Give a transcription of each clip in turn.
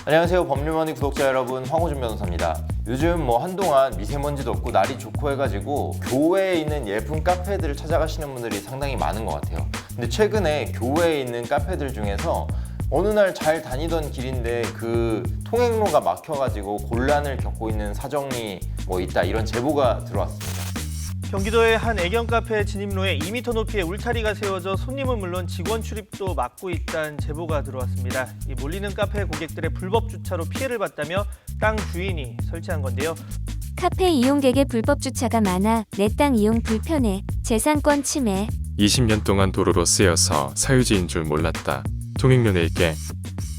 안녕하세요. 법률머니 구독자 여러분, 황호준 변호사입니다. 요즘 한동안 미세먼지도 없고 날이 좋고 해가지고 교외에 있는 예쁜 카페들을 찾아가시는 분들이 상당히 많은 것 같아요. 근데 최근에 교외에 있는 카페들 중에서 어느 날 잘 다니던 길인데 그 통행로가 막혀가지고 곤란을 겪고 있는 사정이 있다, 이런 제보가 들어왔습니다. 경기도의 한 애견 카페 진입로에 2m 높이의 울타리가 세워져 손님은 물론 직원 출입도 막고 있다는 제보가 들어왔습니다. 이 몰리는 카페 고객들의 불법 주차로 피해를 봤다며 땅 주인이 설치한 건데요. 카페 이용객의 불법 주차가 많아 내 땅 이용 불편해. 재산권 침해. 20년 동안 도로로 쓰여서 사유지인 줄 몰랐다. 통행료내 있게.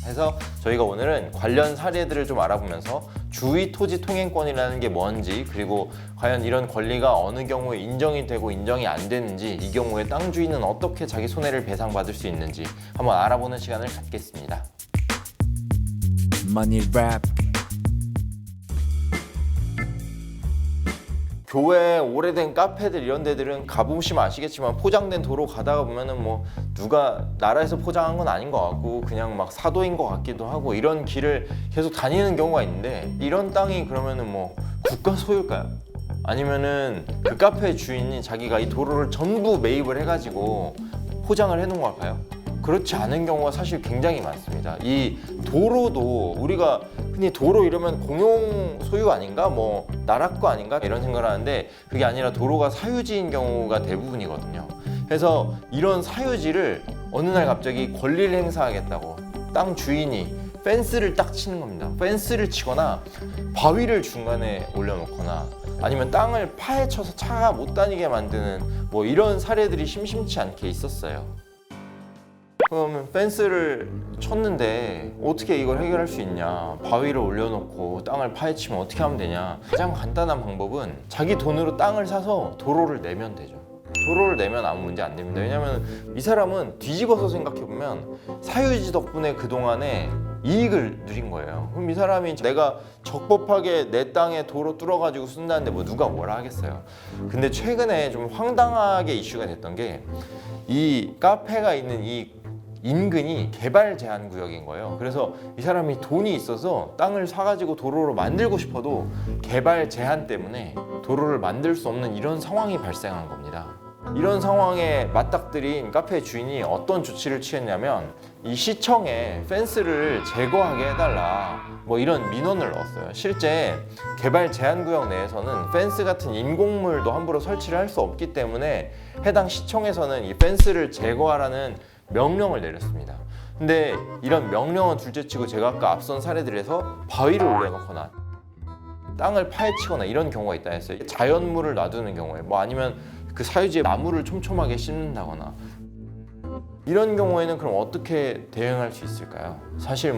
그래서 저희가 오늘은 관련 사례들을 좀 알아보면서 주의 토지 통행권이라는 게 뭔지, 그리고 과연 이런 권리가 어느 경우에 인정이 되고 인정이 안 되는지, 이 경우에 땅 주인은 어떻게 자기 손해를 배상받을 수 있는지 한번 알아보는 시간을 갖겠습니다. Money Rap. 교외 오래된 카페들 이런 데들은 가보시면 아시겠지만 포장된 도로 가다가 보면은 누가 나라에서 포장한 건 아닌 것 같고 그냥 막 사도인 것 같기도 하고, 이런 길을 계속 다니는 경우가 있는데, 이런 땅이 그러면은 국가 소유일까요? 아니면은 그 카페 주인이 자기가 이 도로를 전부 매입을 해가지고 포장을 해놓은 걸까요? 그렇지 않은 경우가 사실 굉장히 많습니다. 이 도로도 우리가 흔히 도로 이러면 공용 소유 아닌가? 나라 거 아닌가? 이런 생각을 하는데, 그게 아니라 도로가 사유지인 경우가 대부분이거든요. 그래서 이런 사유지를 어느 날 갑자기 권리를 행사하겠다고 땅 주인이 펜스를 딱 치는 겁니다. 펜스를 치거나 바위를 중간에 올려놓거나 아니면 땅을 파헤쳐서 차가 못 다니게 만드는 이런 사례들이 심심치 않게 있었어요. 그러면 펜스를 쳤는데 어떻게 이걸 해결할 수 있냐, 바위를 올려놓고 땅을 파헤치면 어떻게 하면 되냐. 가장 간단한 방법은 자기 돈으로 땅을 사서 도로를 내면 되죠. 도로를 내면 아무 문제 안 됩니다. 왜냐면 이 사람은 뒤집어서 생각해보면 사유지 덕분에 그동안에 이익을 누린 거예요. 그럼 이 사람이 내가 적법하게 내 땅에 도로 뚫어가지고 쓴다는데 누가 뭐라 하겠어요. 근데 최근에 좀 황당하게 이슈가 됐던 게, 이 카페가 있는 이 인근이 개발 제한 구역인 거예요. 그래서 이 사람이 돈이 있어서 땅을 사가지고 도로를 만들고 싶어도 개발 제한 때문에 도로를 만들 수 없는 이런 상황이 발생한 겁니다. 이런 상황에 맞닥뜨린 카페 주인이 어떤 조치를 취했냐면, 이 시청에 펜스를 제거하게 해달라 이런 민원을 넣었어요. 실제 개발 제한구역 내에서는 펜스 같은 인공물도 함부로 설치를 할 수 없기 때문에 해당 시청에서는 이 펜스를 제거하라는 명령을 내렸습니다. 근데 이런 명령은 둘째치고 제가 아까 앞선 사례들에서 바위를 올려놓거나 땅을 파헤치거나 이런 경우가 있다 했어요. 자연물을 놔두는 경우에 아니면 그 사유지에 나무를 촘촘하게 심는다거나, 이런 경우에는 그럼 어떻게 대응할 수 있을까요? 사실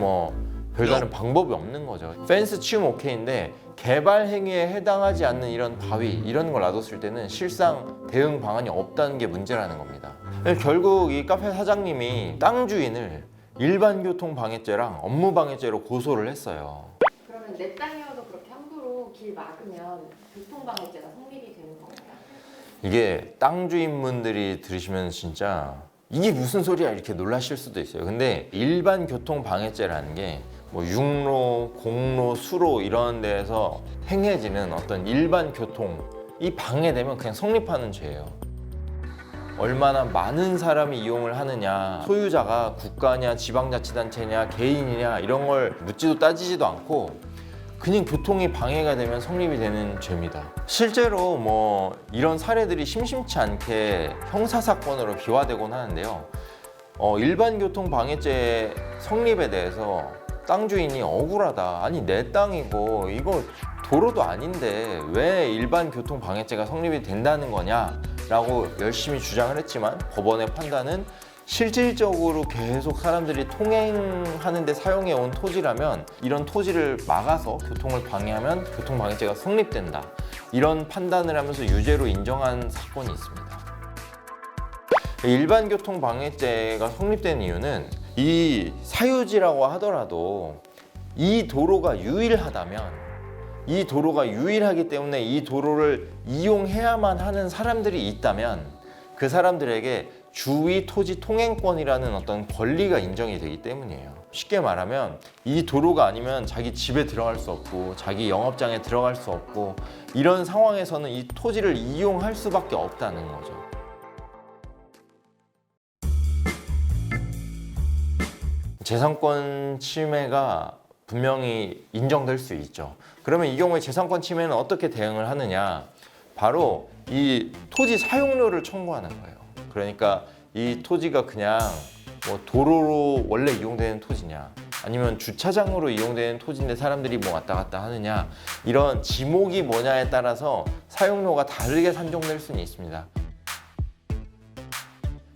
별다른 방법이 없는 거죠. 펜스 치우면 오케이인데 개발 행위에 해당하지 않는 이런 바위 이런 걸 놔뒀을 때는 실상 대응 방안이 없다는 게 문제라는 겁니다. 결국 이 카페 사장님이 땅 주인을 일반교통방해죄랑 업무방해죄로 고소를 했어요. 그러면 내 땅이어도 그렇게 함부로 길 막으면 교통방해죄가 성립이 되는 건가요? 이게 땅 주인분들이 들으시면 진짜 이게 무슨 소리야 이렇게 놀라실 수도 있어요. 근데 일반교통방해죄라는 게 육로, 공로, 수로 이런 데에서 행해지는 어떤 일반 교통이 방해되면 그냥 성립하는 죄예요. 얼마나 많은 사람이 이용을 하느냐, 소유자가 국가냐, 지방자치단체냐, 개인이냐 이런 걸 묻지도 따지지도 않고 그냥 교통이 방해가 되면 성립이 되는 죄입니다. 실제로 이런 사례들이 심심치 않게 형사사건으로 비화되곤 하는데요. 일반교통방해죄 성립에 대해서 땅 주인이 억울하다, 아니 내 땅이고 이거 도로도 아닌데 왜 일반교통방해죄가 성립이 된다는 거냐 라고 열심히 주장을 했지만, 법원의 판단은 실질적으로 계속 사람들이 통행하는 데 사용해 온 토지라면 이런 토지를 막아서 교통을 방해하면 교통방해죄가 성립된다, 이런 판단을 하면서 유죄로 인정한 사건이 있습니다. 일반교통방해죄가 성립된 이유는 이 사유지라고 하더라도 이 도로가 유일하다면, 이 도로가 유일하기 때문에 이 도로를 이용해야만 하는 사람들이 있다면 그 사람들에게 주의 토지 통행권이라는 어떤 권리가 인정이 되기 때문이에요. 쉽게 말하면 이 도로가 아니면 자기 집에 들어갈 수 없고 자기 영업장에 들어갈 수 없고 이런 상황에서는 이 토지를 이용할 수밖에 없다는 거죠. 재산권 침해가 분명히 인정될 수 있죠. 그러면 이 경우에 재산권 침해는 어떻게 대응을 하느냐? 바로 이 토지 사용료를 청구하는 거예요. 그러니까 이 토지가 그냥 뭐 도로로 원래 이용되는 토지냐, 아니면 주차장으로 이용되는 토지인데 사람들이 뭐 왔다 갔다 하느냐, 이런 지목이 뭐냐에 따라서 사용료가 다르게 산정될 수는 있습니다.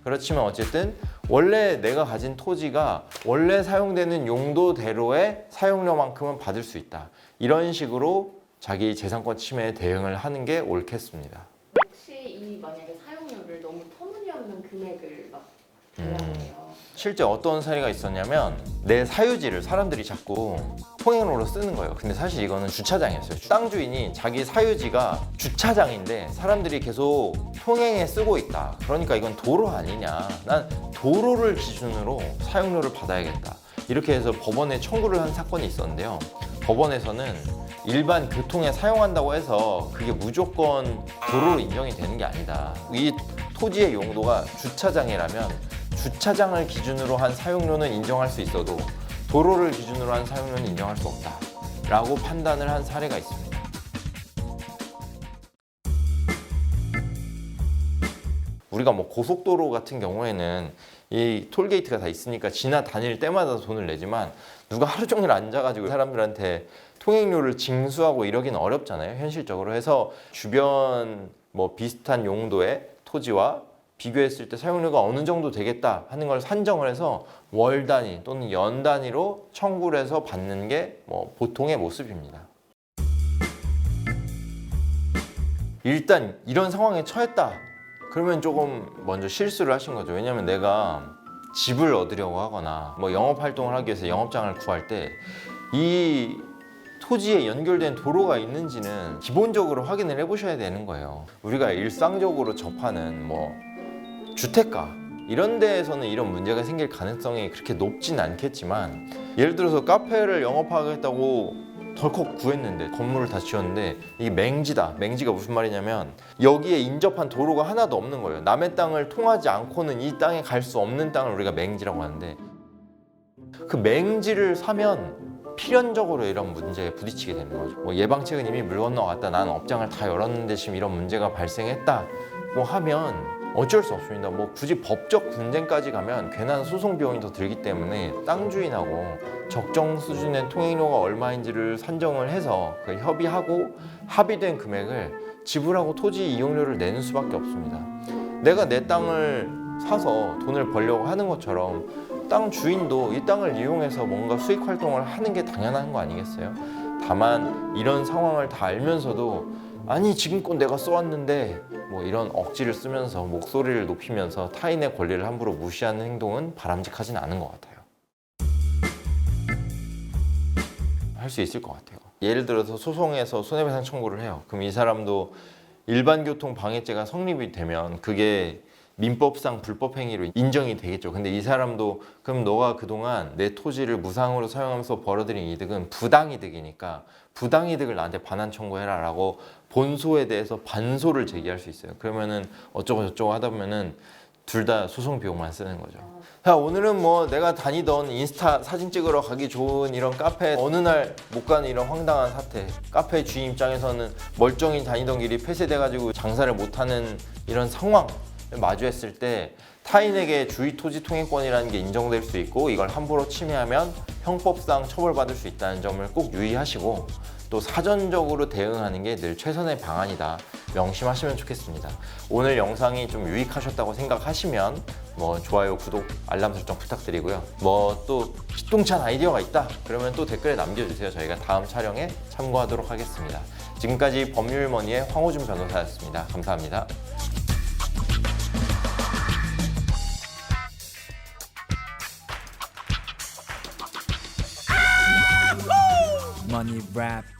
그렇지만 어쨌든 원래 내가 가진 토지가 원래 사용되는 용도대로의 사용료만큼은 받을 수 있다. 이런 식으로 자기 재산권 침해에 대응을 하는 게 옳겠습니다. 혹시 이 만약에 사용료를 너무 터무니없는 금액을 막 달라요. 실제 어떤 사례가 있었냐면 내 사유지를 사람들이 자꾸 통행로로 쓰는 거예요. 근데 사실 이거는 주차장이었어요. 땅 주인이 자기 사유지가 주차장인데 사람들이 계속 통행에 쓰고 있다. 그러니까 이건 도로 아니냐. 난 도로를 기준으로 사용료를 받아야겠다. 이렇게 해서 법원에 청구를 한 사건이 있었는데요. 법원에서는 일반 교통에 사용한다고 해서 그게 무조건 도로로 인정이 되는 게 아니다. 이 토지의 용도가 주차장이라면 주차장을 기준으로 한 사용료는 인정할 수 있어도 도로를 기준으로 한 사용료는 인정할 수 없다 라고 판단을 한 사례가 있습니다. 우리가 뭐 고속도로 같은 경우에는 이 톨게이트가 다 있으니까 지나다닐 때마다 돈을 내지만 누가 하루 종일 앉아가지고 사람들한테 통행료를 징수하고 이러긴 어렵잖아요, 현실적으로. 해서 주변 뭐 비슷한 용도의 토지와 비교했을 때 사용료가 어느 정도 되겠다 하는 걸 산정을 해서 월 단위 또는 연 단위로 청구를 해서 받는 게 뭐 보통의 모습입니다. 일단 이런 상황에 처했다 그러면 조금 먼저 실수를 하신 거죠. 왜냐면 내가 집을 얻으려고 하거나 뭐 영업 활동을 하기 위해서 영업장을 구할 때 이 토지에 연결된 도로가 있는지는 기본적으로 확인을 해보셔야 되는 거예요. 우리가 일상적으로 접하는 뭐 주택가 이런 데에서는 이런 문제가 생길 가능성이 그렇게 높진 않겠지만, 예를 들어서 카페를 영업하겠다고 덜컥 구했는데 건물을 다 지었는데 이게 맹지다. 맹지가 무슨 말이냐면 여기에 인접한 도로가 하나도 없는 거예요. 남의 땅을 통하지 않고는 이 땅에 갈 수 없는 땅을 우리가 맹지라고 하는데, 그 맹지를 사면 필연적으로 이런 문제에 부딪히게 되는 거죠. 뭐 예방책은 이미 물 건너갔다, 나는 업장을 다 열었는데 지금 이런 문제가 발생했다 뭐 하면 어쩔 수 없습니다. 뭐 굳이 법적 분쟁까지 가면 괜한 소송 비용이 더 들기 때문에 땅 주인하고 적정 수준의 통행료가 얼마인지를 산정을 해서 그 협의하고 합의된 금액을 지불하고 토지 이용료를 내는 수밖에 없습니다. 내가 내 땅을 사서 돈을 벌려고 하는 것처럼 땅 주인도 이 땅을 이용해서 뭔가 수익 활동을 하는 게 당연한 거 아니겠어요? 다만 이런 상황을 다 알면서도 아니 지금껏 내가 써왔는데 뭐 이런 억지를 쓰면서 목소리를 높이면서 타인의 권리를 함부로 무시하는 행동은 바람직하진 않은 것 같아요. 할 수 있을 것 같아요. 예를 들어서 소송에서 손해배상 청구를 해요. 그럼 이 사람도 일반교통 방해죄가 성립이 되면 그게 민법상 불법 행위로 인정이 되겠죠. 근데 이 사람도 그럼 너가 그동안 내 토지를 무상으로 사용하면서 벌어들인 이득은 부당이득이니까 부당이득을 나한테 반환 청구해라 라고 본소에 대해서 반소를 제기할 수 있어요. 그러면은 어쩌고 저쩌고 하다 보면은 둘 다 소송 비용만 쓰는 거죠. 자, 오늘은 뭐 내가 다니던 인스타 사진 찍으러 가기 좋은 이런 카페 어느 날 못 가는 이런 황당한 사태, 카페 주인 입장에서는 멀쩡히 다니던 길이 폐쇄돼가지고 장사를 못하는 이런 상황 마주했을 때 타인에게 주의 토지 통행권이라는 게 인정될 수 있고 이걸 함부로 침해하면 형법상 처벌받을 수 있다는 점을 꼭 유의하시고, 또 사전적으로 대응하는 게 늘 최선의 방안이다 명심하시면 좋겠습니다. 오늘 영상이 좀 유익하셨다고 생각하시면 뭐 좋아요, 구독, 알람 설정 부탁드리고요. 뭐 또 기똥찬 아이디어가 있다 그러면 또 댓글에 남겨주세요. 저희가 다음 촬영에 참고하도록 하겠습니다. 지금까지 법률머니의 황호준 변호사였습니다. 감사합니다. Money rap